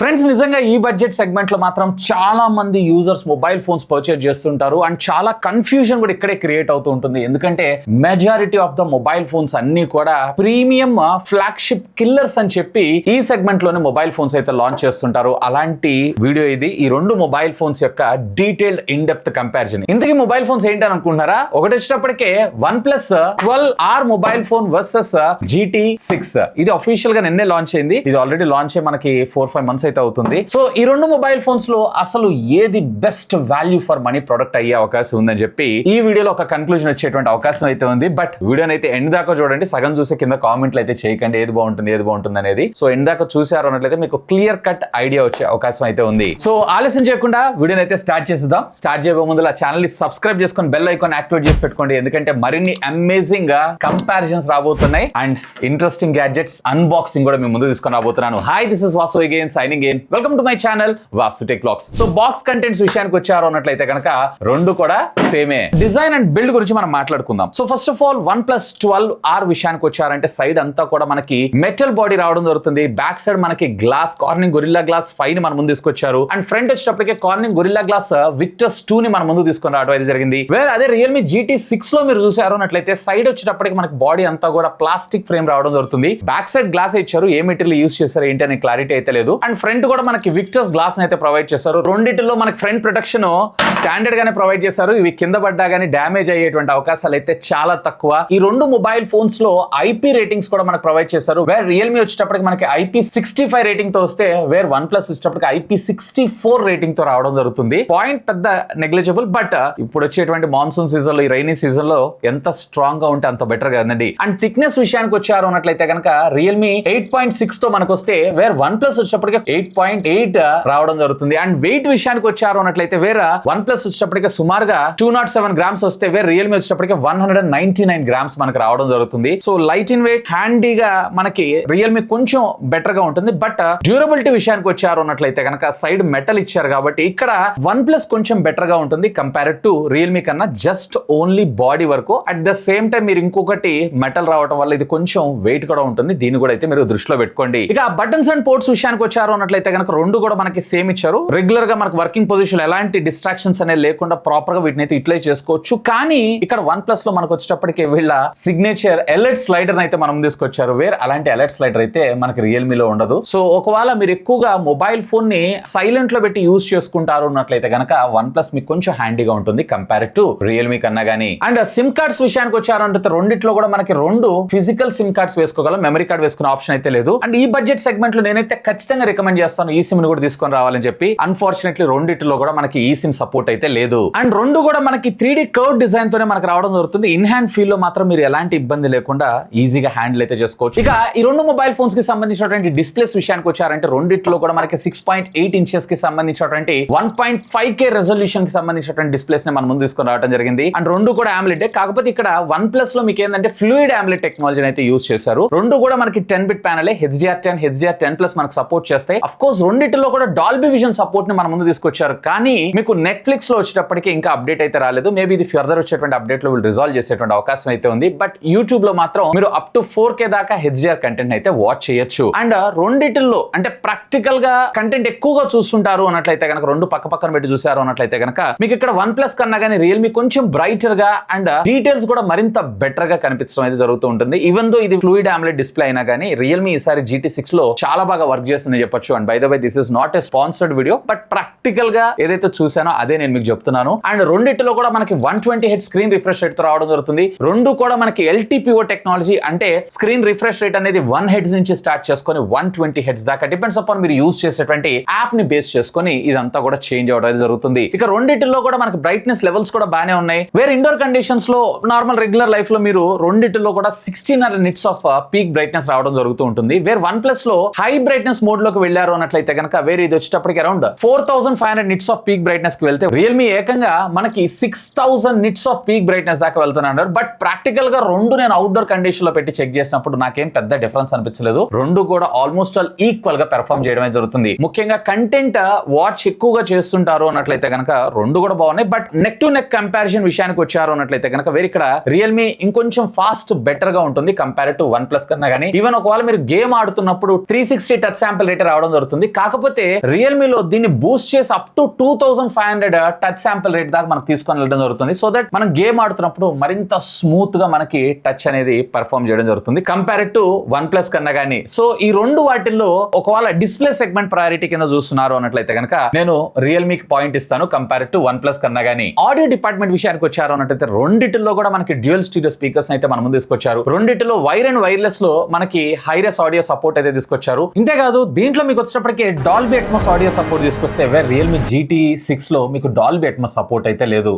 Friends, నిజంగా ఈ budget segment లో మాత్రం చాలా మంది యూజర్స్ మొబైల్ ఫోన్స్ పర్చేజ్ చేస్తుంటారు అండ్ చాలా కన్ఫ్యూజన్ కూడా ఇక్కడే క్రియేట్ అవుతూ ఉంటుంది. ఎందుకంటే majority of the mobile phones అన్ని కూడా ప్రీమియం ఫ్లాగ్షిప్ కిల్లర్స్ అని చెప్పి ఈ సెగ్మెంట్ లోనే మొబైల్ ఫోన్స్ అయితే లాంచ్ చేస్తుంటారు. అలాంటి వీడియో ఇది. ఈ రెండు మొబైల్ ఫోన్స్ యొక్క డీటెయిల్డ్ ఇన్ డెప్త్ కంపారిజన్. ఇంతకీ మొబైల్ ఫోన్స్ ఏంటి అని అనుకుంటున్నారా? ఒకటి వచ్చేటప్పటికే OnePlus 12R mobile phone versus GT6. ఇది అఫీషియల్ గా నిన్నే లాంచ్ అయింది. ఇది ఆల్రెడీ లాంచ్ అయ్యి మనకి 4-5 months అయితే అవుతుంది. సో ఈ రెండు మొబైల్ ఫోన్స్ లో అసలు ఏది best value for money product అయ్యే అవకాశం ఉందని చెప్పి ఈ వీడియోలో ఒక కన్క్లూజన్ వచ్చేటువంటి అవకాశం అయితే ఉంది. బట్ వీడియోని అయితే ఎండ్ దాకా చూడండి. సగం చూసే కింద కామెంట్లు అయితే చేయకండి ఏది బాగుంటుంది అనేది. సో ఎండ్ దాకా చూసారు అన్నట్లయితే మీకు క్లియర్ కట్ ఐడియా వచ్చే అవకాశం అయితే ఉంది. సో ఆలస్యం చేయకుండా వీడియోని అయితే స్టార్ట్ చేద్దాం. స్టార్ట్ చేయబోయే ముందు ఛానల్ ని సబ్స్క్రైబ్ చేసుకొని బెల్ ఐకాన్ యాక్టివేట్ చేసి పెట్టుకోండి. ఎందుకంటే మరిన్ని అమేజింగ్ కంపారిజన్స్ రాబోతున్నాయి అండ్ ఇంట్రెస్టింగ్ గ్యాడ్జెట్స్ అన్బాక్సింగ్ కూడా మీ ముందు తీసుకొని రాబోతున్నాను. Hi, this is Vasu again signing in. Welcome to my channel Vasu tech vlogs. So box contents విషయానికి వచ్చారు అన్నట్లయితే కనుక రెండు కూడా సేమే. డిజైన్ అండ్ బిల్డ్ గురించి మనం మాట్లాడుకుందాం. So first of all OnePlus 12R విషయానికి వచ్చారంటే సైడ్ అంతా కూడా మనకి మెటల్ బాడీ రావడం జరుగుతుంది. బ్యాక్ సైడ్ మనకి గ్లాస్ కార్నింగ్ గొరిల్లా గ్లాస్ 5 ని మన ముందు తీసుకొచ్చారు అండ్ ఫ్రంట్ వచ్చేటప్పటికే కార్నింగ్ గొరిల్లా గ్లాస్ Victus 2 ని మన ముందు తీసుకొని రావడం అయితే జరిగింది. వేరే అదే Realme GT6 లో మీరు చూసారు అన్నట్లయితే సైడ్ వచ్చేటప్పటికి మనకి బాడీ అంతా కూడా ప్లాస్టిక్ ఫ్రేమ్ రావడం జరుగుతుంది. బ్యాక్ సైడ్ గ్లాస్ ఇచ్చారు. ఏ మెటీరియల్ యూస్ చేశారు ఏంటి అనే క్లారిటీ అయితే లేదు. అండ్ ఫ్రంట్ కూడా మనకి Victus గ్లాస్ అయితే ప్రొవైడ్ చేశారు. రెండిటిలో మనకి ఫ్రంట్ ప్రొటెక్షన్ స్టాండర్డ్ గానే ప్రొవైడ్ చేశారు. ఇవి కింద పడ్డా గానీ డ్యామేజ్ అయ్యేటువంటి అవకాశాలు అయితే చాలా తక్కువ. ఈ రెండు మొబైల్ ఫోన్స్ లో IP రేటింగ్స్ కూడా మనకు ప్రొవైడ్ చేశారు. వేర్ Realme వచ్చేటప్పటికి మనకి IP65 రేటింగ్ తో వస్తే వేర్ OnePlus వచ్చేటప్పటికి IP64 రేటింగ్ తో రావడం జరుగుతుంది. పాయింట్ పెద్ద నెగ్లిజిబుల్, బట్ ఇప్పుడు వచ్చేటువంటి మాన్సూన్ సీజన్ లో ఈ రైనీ సీజన్ లో ఎంత స్ట్రాంగ్ గా ఉంటే అంత బెటర్ కదండి. అండ్ థిక్నెస్ విషయానికి వచ్చారు అన్నట్లయితే కనుక Realme 8.6 తో మనకు వస్తే వేర్ OnePlus వచ్చేటప్పటికి 8.8 రావడం జరుగుతుంది. అండ్ వెయిట్ విషయానికి వచ్చారు అన్నట్లయితే వేరే OnePlus వచ్చేటప్పటికి సుమారుగా 207 grams వస్తే వేరే Realme వచ్చేటప్పటికి 199 grams మనకు రావడం జరుగుతుంది. సో లైట్ ఇన్ వెయిట్, హ్యాండీగా మనకి Realme కొంచెం బెటర్ గా ఉంటుంది. బట్ డ్యూరబిలిటీ విషయానికి వచ్చారు అన్నట్లయితే కనుక సైడ్ మెటల్ ఇచ్చారు కాబట్టి ఇక్కడ OnePlus కొంచెం బెటర్ గా ఉంటుంది కంపేర్డ్ టు Realme కన్నా. జస్ట్ ఓన్లీ బాడీ వరకు. అట్ ద సేమ్ టైం మీరు ఇంకొకటి మెటల్ రావడం వల్ల ఇది కొంచెం వెయిట్ కూడా ఉంటుంది. దీన్ని కూడా అయితే మీరు దృష్టిలో పెట్టుకోండి. ఇక బటన్స్ అండ్ పోర్ట్స్ విషయానికి వచ్చారు అన్నట్లయితే కనుక రెండు కూడా మనకి సేమ్ ఇచ్చారు. రెగ్యులర్ గా మనకు వర్కింగ్ పొజిషన్ ఎలాంటి డిస్ట్రాక్షన్స్ అనేది లేకుండా ప్రాపర్ గా వీటిని అయితే యూటిలైజ్ చేసుకోవచ్చు. కానీ ఇక్కడ OnePlus లో మనకు వచ్చేటప్పటికి వీళ్ళ సిగ్నేచర్ ఎలర్ట్ స్లైడర్ అయితే మనం తీసుకొచ్చారు. వేర్ అలాంటి ఎలర్ట్ స్లైడర్ అయితే మనకి Realme లో ఉండదు. సో ఒకవేళ మీరు ఎక్కువగా మొబైల్ ఫోన్ ని సైలెంట్ లో పెట్టి యూజ్ చేసుకుంటారు అన్నట్లయితే కనుక OnePlus మీకు కొంచెం హ్యాండీగా ఉంటుంది కంపేర్ టు Realme కన్నా గానీ. అండ్ సిమ్ కార్డ్స్ విషయానికి వచ్చారంటే రెండిట్లో కూడా మనకి రెండు ఫిజికల్ సిమ్ కార్డ్స్ వేసుకోగలం. మెమరీ కార్డ్ వేసుకునే ఆప్షన్ అయితే లేదు. అండ్ ఈ బడ్జెట్ సెగ్మెంట్ లో నేనైతే ఖచ్చితంగా రికమెండ్ చేస్తాను ఈ సిమ్ ని కూడా తీసుకొని రావాలని చెప్పి. అన్ఫార్చునేట్లీ రెండిట్లో కూడా మనకి ఈ సిమ్ సపోర్ట్ అయితే లేదు. అండ్ రెండు కూడా మనకి 3D కర్వ్ డిజైన్ తోనే మనకు రావడం జరుగుతుంది. ఇన్ హ్యాండ్ ఫీల్ లో మాత్రం మీరు ఎలాంటి ఇబ్బంది లేకుండా ఈజీగా హ్యాండిల్ అయితే చేసుకోవచ్చు. ఇక ఈ రెండు మొబైల్ ఫోన్స్ కి సంబంధించినటువంటి డిస్ప్లేస్ విషయానికి వచ్చారంటే రెండిట్లో కూడా మనకి 6.8 inches కి సంబంధించినటువంటి 1.5K రెజల్యూషన్ కి సంబంధించినటువంటి డిస్ప్లేస్ ని మనం ముందు తీసుకొని రావడం జరిగింది. అండ్ రెండు కూడా AMOLED. కాకపోతే ఇక్కడ OnePlus లో మీకు ఏంటంటే ఫ్లూయిడ్ AMOLED టెక్నాలజీని అయితే యూజ్ చేశారు. రెండు కూడా మనకి 10-bit ప్యానెల్ HDR10 HDR10+ మనకు సపోర్ట్ చేస్తాయి. అఫ్ కోర్స్ రెండిటిలో కూడా డాల్బీ విజన్ సపోర్ట్ ని మన ముందు తీసుకొచ్చారు. కానీ మీకు నెట్ఫ్లిక్స్ లో వచ్చేటప్పటికి ఇంకా అప్డేట్ అయితే రాలేదు. మేబీ ఇది ఫర్దర్ వచ్చేటువంటి అప్డేట్ లో రిజాల్వ్ చేసేటువంటి అవకాశం అయితే ఉంది. బట్ యూట్యూబ్ లో మాత్రం మీరు అప్ టు 4K దాకా HDR కంటెంట్ అయితే వాచ్ చేయొచ్చు. అండ్ రెండిటిల్లో అంటే ప్రాక్టికల్ గా కంటెంట్ ఎక్కువగా చూస్తుంటారు అన్నట్లయితే కనుక రెండు పక్క పక్కన పెట్టి చూసారు అన్నట్లయితే కనుక మీకు ఇక్కడ OnePlus కన్నా కానీ Realme కొంచెం బ్రైటర్ గా అండ్ డీటెయిల్స్ కూడా మరింత బెటర్ గా కనిపించడం అయితే జరుగుతూ ఉంటుంది. ఈవెన్ దో ఇది ఫ్లూయిడ్ AMOLED డిస్ప్లే అయినా కానీ Realme ఈసారి GT6 లో చాలా బాగా వర్క్ చేస్తుందని చెప్పొచ్చు. And by the way this is not a sponsored video, but practical గా ఏదైతే చూసానో అదే నేను మీకు చెప్తున్నాను. అండ్ రెండిట్లో కూడా మనకి 120Hz స్క్రీన్ రిఫ్రెష్ రేట్ తో రావడం జరుగుతుంది. రెండు కూడా మనకి LTPO టెక్నాలజీ అంటే స్క్రీన్ రిఫ్రెష్ రేట్ అనేది 1 Hz నుంచి స్టార్ట్ చేసుకొని 120 Hz దాకా డిపెండ్స్ అపాన్ మీరు యూజ్ చేసేటువంటి యాప్ ని బేస్ చేసుకొని ఇదంతా కూడా చేంజ్ అవడం జరుగుతుంది. ఇక రెండిట్లో కూడా మనకి బ్రైట్నెస్ లెవెల్స్ కూడా బాగానే ఉన్నాయి. వేరే ఇండోర్ కండిషన్స్ లో నార్మల్ రెగ్యులర్ లైఫ్ లో మీరు రెండిట్లో కూడా 1600 nits ఆఫ్ పీక్ బ్రైట్నెస్ రావడం జరుగుతూ ఉంటుంది. వేరే OnePlus లో హై బ్రైట్నెస్ మోడ్ లోకి వెళ్ళారు అన్నట్లయితే కనుక వేరే ఇది వచ్చేటప్పటికి around 4500 nits off peak brightness కి వెళ్తే Realme ఏకంగా మనకి 6000 nits ఆఫ్ పీక్ బ్రైట్నెస్ దాకా వెళ్తున్నారు. బట్ ప్రాక్టికల్ గా రెండు నేను అవుట్డోర్ కండిషన్ లో పెట్టి చెక్ చేసినప్పుడు నాకేం పెద్ద డిఫరెన్స్ అనిపించలేదు. రెండు కూడా ఆల్మోస్ట్ ఆల్ ఈక్వల్ గా పెర్ఫార్మ్ చేయడమే జరుగుతుంది. ముఖ్యంగా కంటెంట్ వాచ్ ఎక్కువగా చేస్తుంటారు అన్నట్లయితే కనుక రెండు కూడా బాగున్నాయి. But neck to neck comparison విషయానికి వచ్చారు అన్నట్లయితే కనుక వేరే ఇక్కడ Realme ఇంకొంచెం ఫాస్ట్ బెటర్ గా ఉంటుంది కంపేర్ టు OnePlus కన్నా కానీ. ఈవెన్ ఒకవేళ మీరు గేమ్ ఆడుతున్నప్పుడు 360 టచ్ శాంపుల్ రేట్ రావడం రావడం జరుగుతుంది. కాకపోతే రియల్మీలో దీన్ని బూస్ట్ చేసి up to 2500 touch sample rate దాకా మనకు తీసుకొని వెళ్ళడం జరుగుతుంది. సో దట్ మనం గేమ్ ఆడుతున్నప్పుడు మరింత స్మూత్ గా మనకి టచ్ అనేది పర్ఫామ్ చేయడం జరుగుతుంది కంపేర్ టు వన్ ప్లస్ కన్నా గానీ. సో ఈ రెండు వాటిల్లో ఒకవేళ డిస్ప్లే సెగ్మెంట్ ప్రయారిటీ కింద చూస్తున్నారు అన్నట్లయితే కనుక నేను రియల్మీకి పాయింట్ ఇస్తాను కంపేర్ టు వన్ ప్లస్ కన్నా గానీ. ఆడియో డిపార్ట్మెంట్ విషయానికి వచ్చారు అన్నట్లయితే రెండిటిలో కూడా మనకి డ్యూయల్ స్టీరియో స్పీకర్స్ అయితే మన ముందు తీసుకొచ్చారు. రెండిటిలో వైర్ అండ్ వైర్లెస్ లో మనకి హైరెస్ ఆడియో సపోర్ట్ అయితే తీసుకొచ్చారు. ఇంతేకాదు దీంట్లో మీకు వచ్చేటప్పటికి డాల్బీ అట్మాస్ ఆడియో సపోర్ట్ తీసుకొస్తే రియల్మీ GT6 లో మీకు డాల్బీ అట్మాస్ సపోర్ట్ అయితే లేదు.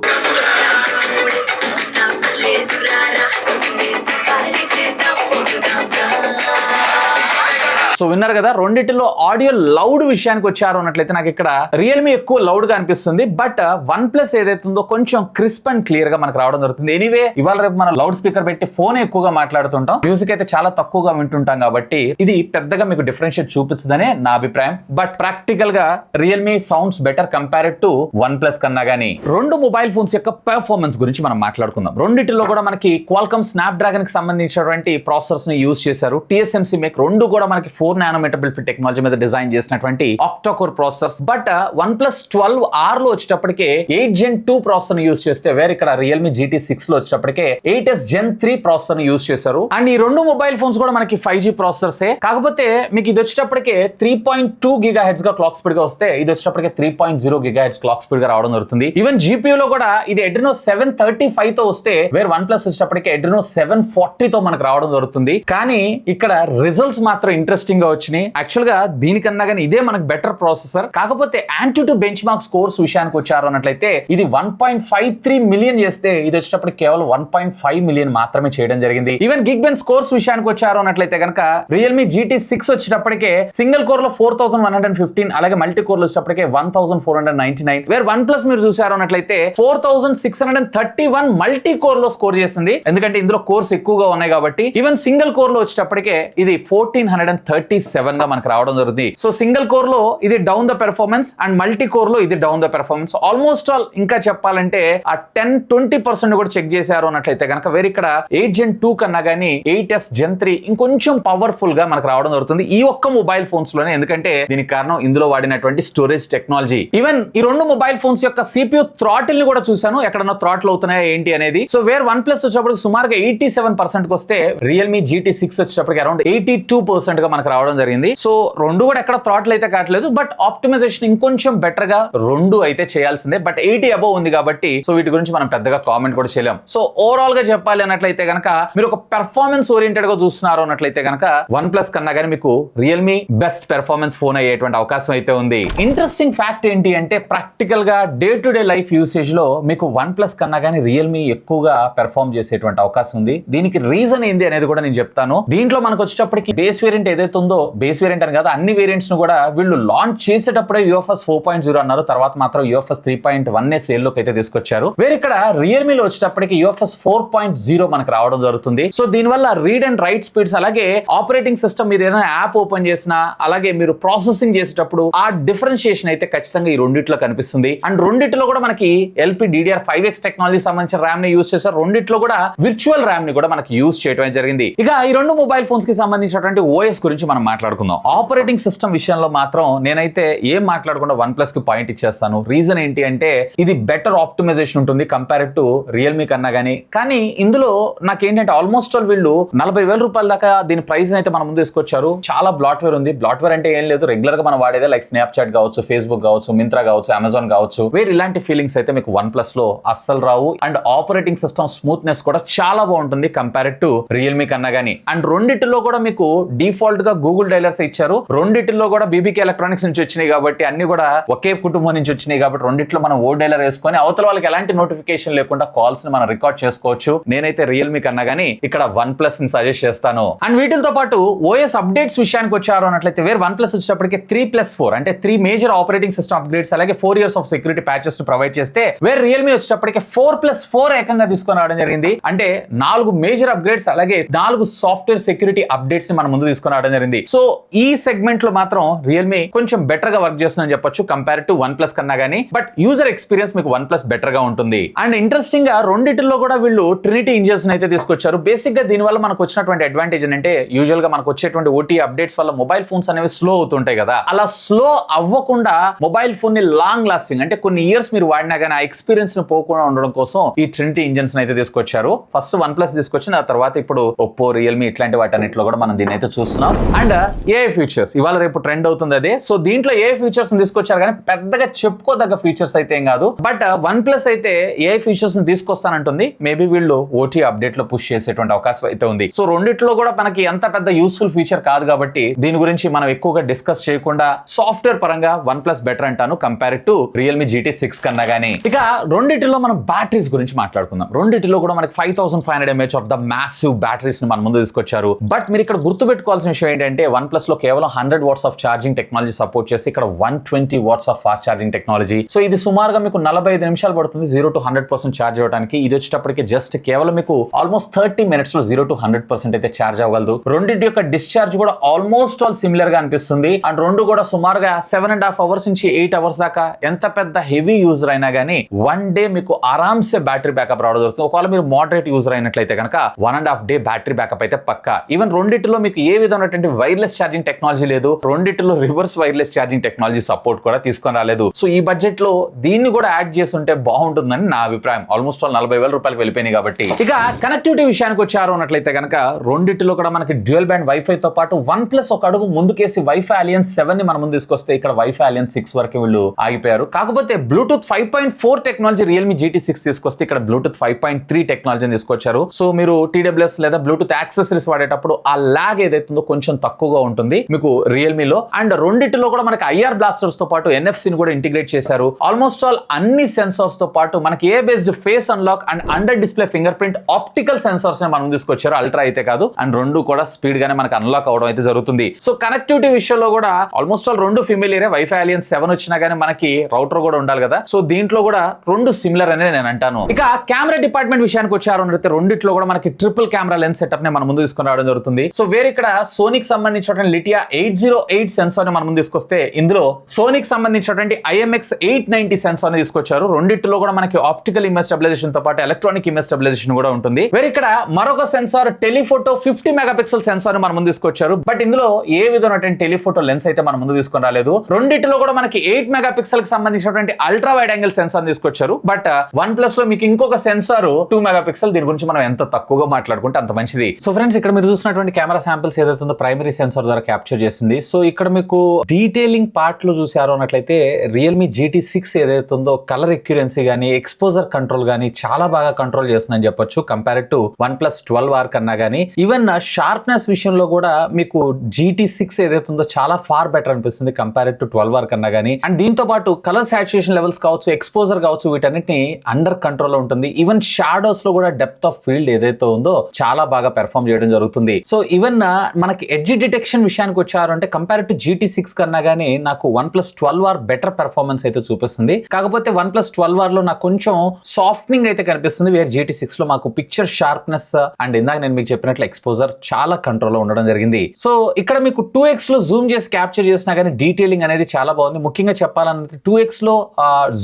సో విన్నారు కదా, రెండిటిలో ఆడియో లౌడ్ విషయానికి వచ్చారు అన్నట్లయితే నాకు ఇక్కడ రియల్మీ ఎక్కువ లౌడ్ గా అనిపిస్తుంది. బట్ వన్ ప్లస్ ఏదైతుందో కొంచెం క్రిస్ప్ అండ్ క్లియర్ గా మనకు రావడం జరుగుతుంది. ఎనీవే ఇవాళ రేపు మనం లౌడ్ స్పీకర్ పెట్టి ఫోన్ ఎక్కువగా మాట్లాడుతుంటాం, మ్యూజిక్ అయితే చాలా తక్కువగా వింటుంటాం కాబట్టి ఇది పెద్దగా మీకు డిఫరెన్షియేట్ చూపిస్తుందనే నా అభిప్రాయం. బట్ ప్రాక్టికల్ గా Realme sounds better compare to one plus కన్నా గానీ. రెండు మొబైల్ ఫోన్స్ యొక్క పెర్ఫార్మెన్స్ గురించి మనం మాట్లాడుకుందాం. రెండిటిలో కూడా మనకి క్వాల్కమ్ స్నాప్ డ్రాగన్ కి సంబంధించినటువంటి ప్రాసెసర్స్ ని యూజ్ చేశారు. TSMC మేక్ రెండు కూడా మనకి 4 నానోమీటర్ బిల్ట్ టెక్నాలజీ మీద డిజైన్ చేసినటువంటి octa-core processors. But OnePlus 12R లో వచ్చేటప్పటికే 8 Gen 2 ప్రాసెసర్ యూజ్ చేస్తే వేరే ఇక్కడ రియల్మీ GT6 లో వచ్చేటప్పటికే 8S Gen 3 ప్రాసెసర్ యూజ్ చేశారు. అండ్ ఈ రెండు మొబైల్ ఫోన్స్ కూడా మనకి 5G ప్రాసెసర్సే. కాకపోతే మీకు ఇది వచ్చేటప్పటికే 3.2 GHz గా క్లాక్ స్పీడ్ గా వస్తే ఇది వచ్చేటప్పటికే 3.0 GHz క్లాక్ స్పీడ్ గా రావడం జరుగుతుంది. ఈవెన్ GPU లో కూడా ఇది Adreno 735 తో వస్తే వేరే OnePlus వచ్చేటప్పటికే Adreno 740 తో మనకు రావడం జరుగుతుంది. కానీ ఇక్కడ రిజల్ట్స్ మాత్రం ఇంట్రెస్టింగ్ గా వచ్చినాయి. యాక్చువల్ గా దీనికన్నా కానీ ఇదే మనకు బెటర్ ప్రాసెసర్. కాకపోతే AnTuTu బెంచ్ మార్క్ స్కోర్స్ విషయానికి వచ్చారు అన్నట్లయితే ఇది 1.53 మిలియన్ చేస్తే ఇది వచ్చేటప్పుడు కేవలం 1.5 మిలియన్ మాత్రమే చేయడం జరిగింది. ఈవెన్ గిగ్బెంచ్ స్కోర్స్ విషయానికి వచ్చారు అన్నట్లయితే కనుక రియల్మీ GT6 వచ్చేటప్పటికే సింగిల్ కోర్ లో 4115, అలాగే మల్టీ కోర్ లో వచ్చేటప్పటికే 1499. వేరే వన్ ప్లస్ మీరు చూసారు అన్నట్లయితే 4631 మల్టీ కోర్ లో స్కోర్ చేసింది. ఎందుకంటే ఇందులో కోర్స్ ఎక్కువగా ఉన్నాయి కాబట్టి. ఈవెన్ సింగిల్ కోర్ లో వచ్చేటప్పటికే ఇది 1437 గా మనకు రావడం జరుగుతుంది. సో సింగిల్ కోర్ లో ఇది down the performance and multi core లో ఇది down the performance. Almost all ఇంకా చెప్పాలంటే ఆ 10-20% కూడా చెక్ చేశారు అన్నట్లయితే కనుక వేరే ఇక్కడ 8 Gen 2 కన్నా గానీ 8S Gen 3 ఇంకొంచెం పవర్ఫుల్ గా మనకు రావడం జరుగుతుంది ఈ ఒక్క మొబైల్ ఫోన్స్ లోనే. ఎందుకంటే దీనికి కారణం ఇందులో వాడినటువంటి స్టోరేజ్ టెక్నాలజీ. ఈవెన్ ఈ రెండు మొబైల్ ఫోన్స్ యొక్క CPU థ్రాటిల్ ని కూడా చూసాను, ఎక్కడన్నా థ్రాటిల్ అవుతున్నాయా ఏంటి అనేది. సో వేర్ వన్ ప్లస్ వచ్చేటప్పుడు సుమారుగా 87% వస్తే రియల్మీ GT6 వచ్చేటప్పటికి అరౌండ్ 82% గా మనకు రావడం జరిగింది. సో రెండు కూడా ఎక్కడ థ్రాటిల్ అయితే కావట్లేదు, బట్ ఆప్టిమైజేషన్ ఇంకొంచెం బెటర్ గా రెండు అయితే చేయాల్సిందే. బట్ 80 అబౌవ్ ఉంది కాబట్టి సో వీటి గురించి మనం పెద్దగా కామెంట్ కూడా చేయలేం. సో ఓవరాల్ గా చెప్పాలి అన్నట్లయితే కనుక మీరు ఒక పెర్ఫార్మెన్స్ ఓరియంటెడ్ గా చూస్తున్నారు అన్నట్లయితే కనుక వన్ ప్లస్ కన్నా కానీ మీకు రియల్మీ బెస్ట్ పెర్ఫార్మెన్స్ ఫోన్ అయ్యేటువంటి అవకాశం అయితే ఉంది. ఇంట్రెస్టింగ్ ఫ్యాక్ట్ ఏంటి అంటే ప్రాక్టికల్ గా day to day life usage లో మీకు వన్ ప్లస్ కన్నా కానీ రియల్మీ ఎక్కువగా పెర్ఫార్మ్ చేసేటువంటి అవకాశం ఉంది. దీనికి రీజన్ ఏంటి అనేది కూడా నేను చెప్తాను. దీంట్లో మనకు వచ్చేటప్పటికి బేస్ వేరియంట్ ఏదైతే ఉందో, బేస్ వేరియంట్ అని కాదు అన్ని వేరియంట్స్ ను కూడా వీళ్ళు లాంచ్ చేసేటప్పుడే UFS 4.0 అన్నారు, తర్వాత మాత్రం UFS 3.1 సేల్ లోకి అయితే తీసుకొచ్చారు. వేరే ఇక్కడ రియల్మీలో వచ్చేటప్పటికి UFS 4.0 మనకు రావడం జరుగుతుంది. సో దీనివల్ల రీడ్ అండ్ రైట్ స్పీడ్స్, అలాగే ఆపరేటింగ్ సిస్టమ్ మీరు ఏదైనా యాప్ ఓపెన్ చేసినా, అలాగే మీరు ప్రాసెసింగ్ చేసేటప్పుడు ఆ డిఫరెన్షియేషన్ అయితే ఖచ్చితంగా ఈ రెండిట్లో కనిపిస్తుంది. అండ్ రెండిట్లో కూడా మనకి LPDDR5X టెక్నాలజీ సంబంధించిన ర్యామ్ ని యూజ్ చేశారు. రెండిట్లో కూడా విర్చువల్ ర్యామ్ ని కూడా మనకి యూజ్ చేయడం జరిగింది. ఇక ఈ రెండు మొబైల్ ఫోన్స్ కి సంబంధించినటువంటి OS గురించి మనం మాట్లాడుకుందాం. ఆపరేటింగ్ సిస్టమ్ విషయంలో మాత్రం నేనైతే ఏం మాట్లాడకుండా వన్ ప్లస్ కి పాయింట్ ఇచ్చేస్తాను. రీజన్ ఏంటి అంటే ఇది బెటర్ ఆప్టిమైజేషన్ ఉంటుంది కంపేర్ టు రియల్మీ కన్నా గానీ. కానీ ఇందులో నాకేంటంటే ఆల్మోస్ట్ ఆల్ వీళ్ళు 40,000 రూపాయల దాకా దీని ప్రైస్ అయితే మన ముందు తీసుకొచ్చారు. చాలా బ్లాట్వేర్ ఉంది. బ్లాట్వేర్ అంటే ఏం లేదు, రెగ్యులర్ గా మనం వాడేదే లైక్ స్నాప్చాట్ కావచ్చు, ఫేస్బుక్ కావచ్చు, మింత్రా కావచ్చు, అమెజాన్ కావచ్చు. వేరే ఇలాంటి ఫీలింగ్స్ అయితే మీకు వన్ ప్లస్ లో అస్సలు రావు. అండ్ ఆపరేటింగ్ సిస్టమ్ స్మూత్నెస్ కూడా చాలా బాగుంటుంది కంపేర్ టు రియల్మీ కన్నా గానీ. అండ్ రెండిటిలో కూడా మీకు డిఫాల్ట్ గా గూగుల్ డైలర్స్ ఇచ్చారు. రెండిటిలో కూడా BBK ఎలక్ట్రానిక్స్ నుంచి వచ్చినాయి కాబట్టి అన్ని కూడా ఒకే కుటుంబం నుంచి వచ్చినాయి కాబట్టి రెండిట్లో మనం ఓ డైలర్ వేసుకొని అవతల వాళ్ళకి ఎలాంటి నోటిఫికేషన్ లేకుండా కాల్స్ ని మనం రికార్డ్ చేసుకోవచ్చు. నేనైతే రియల్మీ కన్నా గానీ ఇక్కడ వన్ ప్లస్ ని సజెస్ట్ చేస్తాను. అండ్ వీటితో పాటు OS అప్డేట్స్ విషయానికి వచ్చారు అన్నట్లయితే వేరే వన్ ప్లస్ వచ్చేటప్పటికి 3+4 అంటే 3 మేజర్ ఆపరేటింగ్ సిస్టమ్ అప్గ్రేడ్స్, అలాగే 4 years ఆఫ్ సెక్యూరిటీ ప్యాచెస్ ని ప్రొవైడ్ చేస్తే వేరే రియల్మీ వచ్చేటప్పటికి 4+4 ఏకంగా తీసుకొని రావడం జరిగింది. అంటే 4 మేజర్ అప్గ్రేడ్స్ అలాగే 4 సాఫ్ట్వేర్ సెక్యూరిటీ అప్డేట్స్ ని మన ముందు తీసుకొని రావడం జరిగింది. జరిగింది. సో ఈ సెగ్మెంట్ లో మాత్రం రియల్మీ కొంచెం బెటర్ గా వర్క్ చేస్తుందని చెప్పొచ్చు కంపేర్ టు వన్ ప్లస్ కన్నా గానీ. బట్ యూజర్ ఎక్స్పీరియన్స్ మీకు వన్ ప్లస్ బెటర్ గా ఉంటుంది. అండ్ ఇంట్రెస్టింగ్ గా రెండిటిలో కూడా వీళ్ళు ట్రినిటీ ఇంజిన్స్ అయితే తీసుకొచ్చారు. బేసిక్ గా దీని వల్ల మనకు వచ్చినటువంటి అడ్వాంటేజ్ అంటే యూజువల్ గా మనకు వచ్చేటువంటి ఓటీ అప్డేట్స్ వల్ల మొబైల్ ఫోన్స్ అనేవి స్లో అవుతుంటాయి కదా, అలా స్లో అవ్వకుండా మొబైల్ ఫోన్ ని లాంగ్ లాస్టింగ్ అంటే కొన్ని ఇయర్స్ మీరు వాడినా కానీ ఆ ఎక్స్పీరియన్స్ ని పోకుండా ఉండడం కోసం ఈ ట్రినిటీ ఇంజిన్స్ అయితే తీసుకొచ్చారు. ఫస్ట్ వన్ ప్లస్ తీసుకొచ్చిన ఆ తర్వాత ఇప్పుడు ఒప్పో, రియల్మీ ఇట్లాంటి వాటన్నిటిలో కూడా మనం దీని అయితే చూస్తున్నాం. అండ్ ఏఐ ఫీచర్స్ ఇవాళ రేపు ట్రెండ్ అవుతుంది అదే. సో దీంట్లో ఏఐ ఫీచర్స్ తీసుకొచ్చారు కానీ పెద్దగా చెప్పుకోదగ్గ ఫీచర్స్ అయితే ఏం కాదు. బట్ వన్ ప్లస్ అయితే ఏఐ ఫీచర్స్ తీసుకొస్తానంటుంది. మేబీ వీళ్ళు ఓటీ అప్డేట్ లో పుష్ చేసేటువంటి అవకాశం అయితే ఉంది. సో రెండిట్లో కూడా మనకి ఎంత పెద్ద యూస్ఫుల్ ఫీచర్ కాదు కాబట్టి దీని గురించి మనం ఎక్కువగా డిస్కస్ చేయకుండా సాఫ్ట్వేర్ పరంగా వన్ ప్లస్ బెటర్ అంటాను కంపేర్ టు రియల్మీ GT6 కన్నా గానీ. ఇక రెండిటిలో మనం బ్యాటరీస్ గురించి మాట్లాడుకుందాం. రెండిటిలో కూడా మనకి 5500 mAh of the massive batteries ని మన ముందు తీసుకొచ్చారు. బట్ మీరు ఇక్కడ గుర్తుపెట్టుకోవాల్సిన విషయం ఏంటంటే వన్ ప్లస్ లో కేవలం 100 watts of charging technology support చేసి ఇక్కడ 120 watts of fast charging technology. So ఇది సుమారుగా మీకు 45 నిమిషాలు పడుతుంది 0 to 100% ఛార్జ్ అవ్వడానికి. ఇది వచ్చేటప్పటికి జస్ట్ కేవలం మీకు ఆల్మోస్ట్ 30 minutes లో 0 to 100% అయితే ఛార్జ్ అవ్వగలదు. రెండింటి యొక్క డిశ్చార్జ్ కూడా ఆల్మోస్ట్ ఆల్ సిమిలర్ గా అనిపిస్తుంది. అండ్ రెండు కూడా సుమారుగా 7.5 hours నుంచి 8 hours దాకా ఎంత పెద్ద హెవీ యూజర్ అయినా గానీ వన్ డే మీకు ఆరామ్సే బ్యాటరీ బ్యాకప్ రావడం జరుగుతుంది. ఒకవేళ మీరు మోడరేట్ యూజర్ అయినట్లయితే కనుక 1.5 day బ్యాటరీ బ్యాకప్ అయితే పక్కా. ఈవెన్ రెండిటిలో మీకు ఏ విధమైనటువంటి వైర్లెస్ ఛార్జింగ్ టెక్నాలజీ లేదు. రెండిటిలో reverse wireless charging technology support కూడా తీసుకొని రాలేదు. సో ఈ బడ్జెట్ లో దీన్ని కూడా యాడ్ చేసి ఉంటే బాగుంటుందని నా అభిప్రాయం. ఆల్మోస్ట్ 40,000 రూపాయలు వెళ్ళిపోయినాయి కాబట్టి. ఇక కనెక్టివిటీ విషయానికి వచ్చారు అన్నట్లయితే కనుక రెండిటిలో కూడా మనకి డ్యూయల్ బ్యాండ్ వైఫై తో పాటు వన్ ప్లస్ ఒక అడుగు ముందుకేసి వైఫై అలియన్స్ 7 ని మన ముందు తీసుకొస్తే ఇక్కడ వైఫై అలియన్స్ 6 వరకు వీళ్ళు ఆగిపోయారు. కాకపోతే బ్లూటూత్ 5.4 టెక్నాలజీ రియల్మీ GT6 తీసుకొస్తే ఇక్కడ బ్లూటూత్ 5.3 టెక్నాలజీని తీసుకొచ్చారు. సో మీరు TWS లేదా బ్లూటూత్ యాక్సెసరీస్ వాడేటప్పుడు ఆ లాగ్ ఏదైతుందో కొంచెం తక్కువగా ఉంటుంది మీకు రియల్మీలో. అండ్ రెండిటిలో కూడా మనకి IR బ్లాస్టర్స్ తో పాటు NFC ని కూడా ఇంటిగ్రేట్ చేశారు. ఆల్మోస్ట్ ఆల్ అన్ని సెన్సార్స్ తో పాటు మనకి AI based face unlock and under display fingerprint optical sensors ని మనం తీసుకొచ్చారు. అల్ట్రా అయితే కాదు. అండ్ రెండు కూడా స్పీడ్ గానే మనకి అన్లాక్ అవడం అయితే జరుగుతుంది. సో కనెక్టివిటీ విషయంలో కూడా ఆల్మోస్ట్ ఆల్ రెండు ఫెమిలియరే. వైఫై అలియన్స్ 7 వచ్చినా గానీ మనకి రౌటర్ కూడా ఉండాలి కదా. సో దీంట్లో కూడా రెండు సిమిలర్ అనే నేను అంటాను. ఇక కెమెరా డిపార్ట్మెంట్ విషయానికి వచ్చారు అంటే రెండిట్లో కూడా మనకి ట్రిపుల్ కెమెరా లెన్స్ సెటప్ ని మన ముందు తీసుకుని రావడం జరుగుతుంది. సో వేరే ఇక్కడ సోనీకి సంబంధించినటువంటి లిటియా 808 సెన్సార్ ని మన ముందు తీసుకొస్తే ఇందులో సోనీకి సంబంధించినటువంటి IMX 890 సెన్సార్ ని తీసుకొచ్చారు. రెండిట్లో కూడా మనకి ఆప్టికల్ ఇమేజ్ స్టెబిలైజేషన్ తో పాటు ఎలక్ట్రానిక్ ఇమేజ్ స్టెబిలైజేషన్ కూడా ఉంటుంది. వేరే ఇక్కడ మరొక సెన్సార్ టెలిఫోటో 50 మెగాపిక్సెల్ సెన్సార్ ని మన ముందు తీసుకొచ్చారు. బట్ ఇందులో ఏ విధమైనటువంటి టెలిఫోటో లెన్స్ అయితే మన ముందు తీసుకొని రాలేదు. రెండిట్లో కూడా మనకి 8 మెగాపిక్సెల్ కి సంబంధించినటువంటి అల్ట్రా వైడ్ యాంగిల్ సెన్సార్ తీసుకొచ్చారు. బట్ వన్ ప్లస్ లో మీకు ఇంకొక సెన్సార్ 2 మెగాపిక్సెల్. దీని గురించి మనం ఎంత తక్కువగా మాట్లాడుకుంటే అంత మంచిది. సో ఫ్రెండ్స్ ఇక్కడ మీరు చూసినటువంటి కెమెరా శాంపిల్స్ ఏదైతుందో ప్రైమరీ సెన్సార్ ద్వారా క్యాప్చర్ చేస్తుంది. సో ఇక్కడ మీకు డీటెయిలింగ్ పార్ట్ లో చూసారు అన్నట్లయితే రియల్మీ GT6 ఏదైతుందో కలర్ ఎక్యురెన్సీ గానీ ఎక్స్పోజర్ కంట్రోల్ గానీ చాలా బాగా కంట్రోల్ చేస్తుందని చెప్పొచ్చు compare to one plus 12R కన్నా గానీ. ఈవెన్ షార్ప్నెస్ విషయంలో కూడా మీకు GT6 ఏదైతుందో చాలా ఫార్ బెటర్ అనిపిస్తుంది కంపేర్ టు 12R కన్నా గానీ. అండ్ దీంతో పాటు కలర్ సాచురేషన్ లెవెల్స్ కావచ్చు, ఎక్స్పోజర్ కావచ్చు, వీటన్నిటిని అండర్ కంట్రోల్ లో ఉంటుంది. ఈవెన్ షాడోస్ లో కూడా డెప్త్ ఆఫ్ ఫీల్డ్ ఏదైతే ఉందో చాలా బాగా పెర్ఫార్మ్ చేయడం జరుగుతుంది. సో ఈవెన్ మనకి ఎడ్జ్ డిటెక్షన్ విషయానికి వచ్చారు అంటే కంపేర్ టు GT6 కన్నా గానీ నాకు one plus 12R better performance అయితే చూపిస్తుంది. కాకపోతే వన్ ప్లస్ 12R లో నాకు కొంచెం సాఫ్ట్నింగ్ అయితే కనిపిస్తుంది. వేరే GT6 లో మాకు పిక్చర్ షార్ప్నెస్ అండ్ ఇందాక నేను మీకు చెప్పినట్లు ఎక్స్పోజర్ చాలా కంట్రోల్ లో ఉండడం జరిగింది. సో ఇక్కడ మీకు 2x లో జూమ్ చేసి క్యాప్చర్ చేసినా కానీ డీటెయిలింగ్ అనేది చాలా బాగుంది. ముఖ్యంగా చెప్పాలంటే 2x లో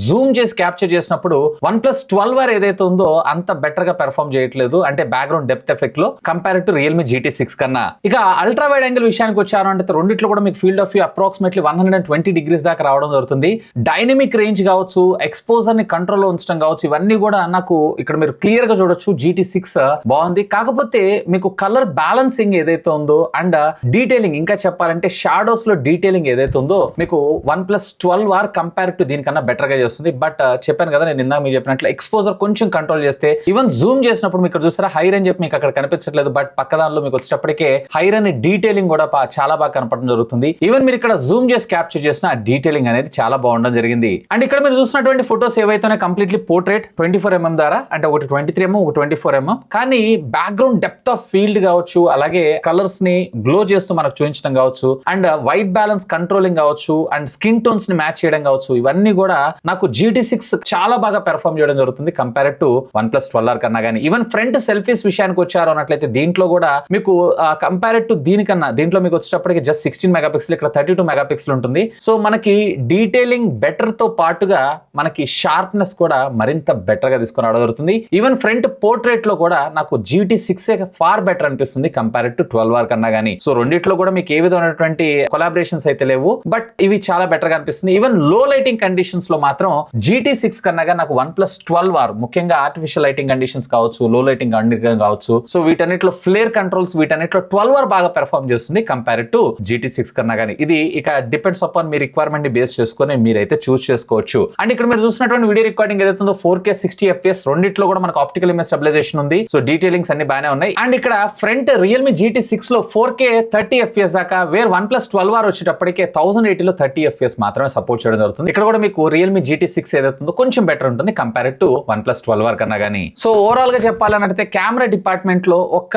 జూమ్ చేసి క్యాప్చర్ చేసినప్పుడు వన్ ప్లస్ 12R ఏదైతే ఉందో అంత బెటర్ గా పెర్ఫార్మ్ చేయట్లేదు అంటే బ్యాక్గ్రౌండ్ డెప్త్ ఎఫెక్ట్ లో కంపేర్ టు రియల్మీ GT6 కన్నా. ఇక అల్ట్రా వైడ్ యాంగిల్ విషయానికి వచ్చారు అంటే రెండిట్లో కూడా మీకు field of view approximately 120 degrees దాకా రావడం జరుగుతుంది. డైనమిక్ రేంజ్ కావచ్చు, ఎక్స్పోజర్ ని కంట్రోల్ లో ఉంచడం కావచ్చు, ఇవన్నీ కూడా నాకు ఇక్కడ మీరు క్లియర్ గా చూడొచ్చు. GT6 బాగుంది. కాకపోతే మీకు కలర్ బ్యాలెన్సింగ్ ఏదైతే ఉందో అండ్ డీటెయిలింగ్ ఇంకా చెప్పాలంటే షాడోస్ లో డీటెయిలింగ్ ఏదైతే ఉందో మీకు one plus 12R compare to దీనికన్నా బెటర్ గా చేస్తుంది. బట్ చెప్పాను కదా నేను ఇందాక మీరు చెప్పినట్లు ఎక్స్పోజర్ కొంచెం కంట్రోల్ చేస్తే ఈవెన్ జూమ్ చేసినప్పుడు మీకు చూసారా హైర్ అని చెప్పి మీకు అక్కడ కనిపించట్లేదు. బట్ పక్క దానిలో మీకు వచ్చేటప్పటికే హైర్ అనే డీటెయిలింగ్ కూడా చాలా బాగా కనపడడం జరుగుతుంది. ఈవెన్ మీరు ఇక్కడ జూమ్ చేసి క్యాప్చర్ చేసిన డీటెయిలింగ్ అనేది చాలా బాగుండడం జరిగింది. అండ్ ఇక్కడ మీరు చూసినటువంటి ఫోటోస్ ఏవైతే కంప్లీట్లీ పోర్ట్రేట్ 24mm ద్వారా అంటే ఒకటి 23mm ఒక 24mm. కానీ బ్యాక్గ్రౌండ్ డెప్త్ ఆఫ్ ఫీల్డ్ కావచ్చు, అలాగే కలర్స్ ని గ్లో చేస్తూ మనకు చూపించడం కావచ్చు, అండ్ వైట్ బ్యాలెన్స్ కంట్రోలింగ్ కావచ్చు, అండ్ స్కిన్ టోన్స్ ని మ్యాచ్ చేయడం కావచ్చు, ఇవన్నీ కూడా నాకు GT6 చాలా బాగా పెర్ఫార్మ్ చేయడం జరుగుతుంది compare to one plus 12R కన్నా గానీ. ఈవెన్ ఫ్రంట్ సెల్ఫీస్ విషయానికి వచ్చారు అన్నట్లయితే దీంట్లో కూడా మీకు కంపేర్ టు దీనికన్నా కన్నా దీంట్లో మీకు వచ్చేటప్పటికి జస్ట్ 16 మెగాపిక్సెల్, ఇక్కడ 32 మెగాపిక్సెల్ ఉంటుంది. సో మనకి డీటెయిలింగ్ బెటర్ తో పాటుగా మనకి షార్ప్నెస్ కూడా మరింత బెటర్ గా తీసుకొని రావడం జరుగుతుంది. ఈవెన్ ఫ్రంట్ పోర్ట్రేట్ లో కూడా నాకు GT6 ఫార్ బెటర్ అనిపిస్తుంది కంపేర్ టు 12R కన్నా గానీ. సో రెండిట్లో కూడా మీకు ఏ విధమైనటువంటి కొలాబరేషన్స్ అయితే లేవు, బట్ ఇవి చాలా బెటర్ గా అనిపిస్తుంది. ఈవెన్ లో లైటింగ్ కండిషన్స్ లో మాత్రం GT6 కన్నా నాకు OnePlus 12R, ముఖ్యంగా ఆర్టిఫిషియల్ లైటింగ్ కండిషన్స్ కావచ్చు, లో లైటింగ్ కండిషన్ కావచ్చు, సో వీటన్నిటిలో ఫ్లేర్ కంట్రోల్స్ వీటన్నిటిలో 12R బాగా పెర్ఫార్మ్ చేస్తుంది కంపేర్ టు GT6 కన్నా గానీ. ఇది ఇక డిపెండ్స్ అపాన్ మీ రిక్వైర్మెంట్ ని బేస్ చేసుకుని మీరైతే చూస్ చేసుకోవచ్చు. అండ్ ఇక్కడ మీరు చూసినటువంటి వీడియో రికార్డింగ్ ఏదైతే ఉందో 4K 60 FPS రెండిట్లో కూడా మనకు ఆప్టికల్ ఇమేజ్ స్టెబిలైజేషన్ ఉంది. సో డీటెయిలింగ్స్ అన్ని బాగానే ఉన్నాయి. అండ్ ఇక్కడ ఫ్రంట్ రియల్మీ GT6 లో 4K 30 FPS దాకా, వేర్ OnePlus 12R వచ్చేటప్పటికే 1080 లో 30 FPS మాత్రమే సపోర్ట్ చేయడం జరుగుతుంది. ఇక్కడ కూడా మీకు రియల్మీ GT6 ఏదైతే ఉందో కొంచెం బెటర్ ఉంటుంది కంపేర్ టు OnePlus 12R కన్నా గానీ. సో ఓవరాల్ గా చెప్పాలంటే కెమెరా డిపార్ట్మెంట్ లో ఒక్క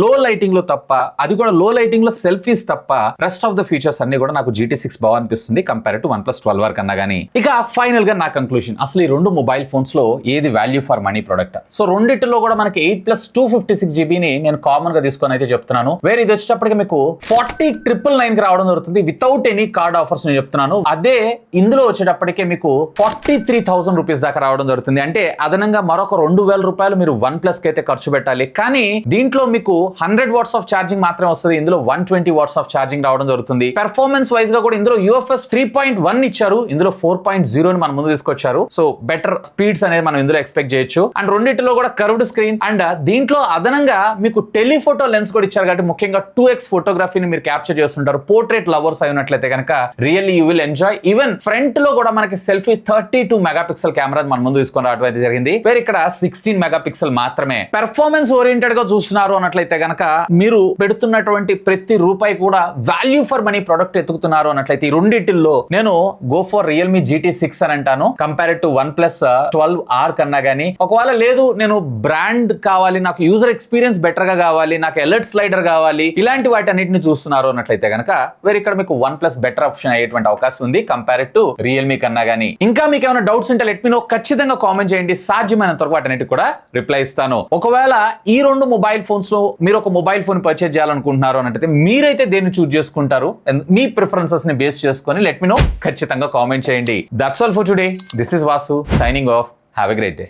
లో లైటింగ్ లో తప్ప, అది కూడా లో లైటింగ్ లో సెల్ఫీస్ తప్ప, రెస్ట్ ఆఫ్ ద ఫీచర్స్ అన్ని కూడా నాకు GT6 బాగా అనిపిస్తుంది కంపేర్ టు OnePlus 12R కన్నా గానీ. ఇక ఫైనల్ గా నా కంక్లూషన్, అసలు ఈ రెండు మొబైల్ ఫోన్స్ లో ఏది value for money product? So రెండిట్లో కూడా మనకి 8+256GB ని నేను కామన్ గా తీసుకొని అయితే చెప్తున్నాను. వేరే ఇది వచ్చేటప్పటికి మీకు 40,999 కి రావడం జరుగుతుంది వితౌట్ ఎనీ కార్డ్ ఆఫర్స్ నేను చెప్తున్నాను. అదే ఇందులో వచ్చేటప్పటికే మీకు 43,000 రూపీస్ దాకా రావడం జరుగుతుంది. అంటే అదనంగా మరొక 2,000 రూపాయలు మీరు OnePlus కి అయితే ఖర్చు పెట్టాలి. కానీ దీంట్లో మీకు 100 వాట్స్ ఆఫ్ ఛార్జింగ్ మాత్రమే వస్తుంది, ఇందులో 120 వాట్స్ ఆఫ్ ఛార్జింగ్ రావడం జరుగుతుంది. పెర్ఫార్మెన్స్ వైజ్ గా కూడా ఇందులో UFS 3.1 ఇచ్చారు, ఇందులో 4.0 ని మన ముందు తీసుకొచ్చారు. సో బెటర్ స్పీడ్స్ అనేది మనం ఇందులో ఎక్స్పెక్ట్ చేయొచ్చు. అండ్ రెండింటిలో కూడా కర్వ్డ్ స్క్రీన్, అండ్ దీంట్లో అదనంగా మీకు టెలిఫోటో లెన్స్ కూడా ఇచ్చారు కాబట్టి ముఖ్యంగా 2x ఫోటోగ్రఫీని మీరు క్యాప్చర్ చేస్తుంటారు. పోర్ట్రేట్ లవర్స్ అయి ఉన్నట్లయితే కనుక really you will enjoy. Even front లో కూడా మనకి సెల్ఫీ 32 మెగాపిక్సెల్ కెమెరా మన ముందు తీసుకొని రావడం అయితే జరిగింది, వేరే ఇక్కడ 16 మెగాపిక్సెల్ మాత్రమే. పెర్ఫార్మెన్స్ ఓరియంటెడ్ గా చూస్తున్నారు అన్నట్లయితే కనుక మీరు పెడుతున్నటువంటి ప్రతి రూపాయి కూడా వాల్యూ ఫర్ మనీ ప్రొడక్ట్ ఎత్తుకుతున్నారు అన్నట్లయితే ఈ రెండింటిల్లో నేను గో ఫర్ రియల్మీ GT6 అని అంటాను కంపేర్ టు OnePlus 12R కన్నా గానీ. ఒకవేళ లేదు నేను బ్రాండ్ కావాలి, నాకు యూజర్ ఎక్స్పీరియన్స్ బెటర్ గా కావాలి, నాకు అలర్ట్ స్లైడర్ కావాలి, ఇలాంటి వాటి అన్నిటిని చూస్తున్నారు అన్నట్లయితే కనుక వేరే ఇక్కడ మీకు OnePlus బెటర్ ఆప్షన్ అయ్యేటువంటి అవకాశం ఉంది కంపేర్ టు రియల్మీ కన్నా గానీ. ఇంకా మీకు ఏమైనా డౌట్స్ ఉంటే లెట్ మీ నో, ఖచ్చితంగా కామెంట్ చేయండి, సాధ్యమైనంత వరకు వాటన్నిటి కూడా రిప్లై ఇస్తాను. ఒకవేళ ఈ రెండు మొబైల్ ఫోన్స్ లో మీరు ఒక మొబైల్ ఫోన్ పర్చేజ్ చేయాలనుకుంటున్నారు అన్నట్లయితే మీరైతే దేన్ని చూస్ చేసుకుంటారు, మీ ప్రిఫరెన్సెస్ ని బేస్ చేసుకొని లెట్ మీ నో, ఖచ్చితంగా కామెంట్ చేయండి. That's all for today. This is Vasu signing off. Have a great day.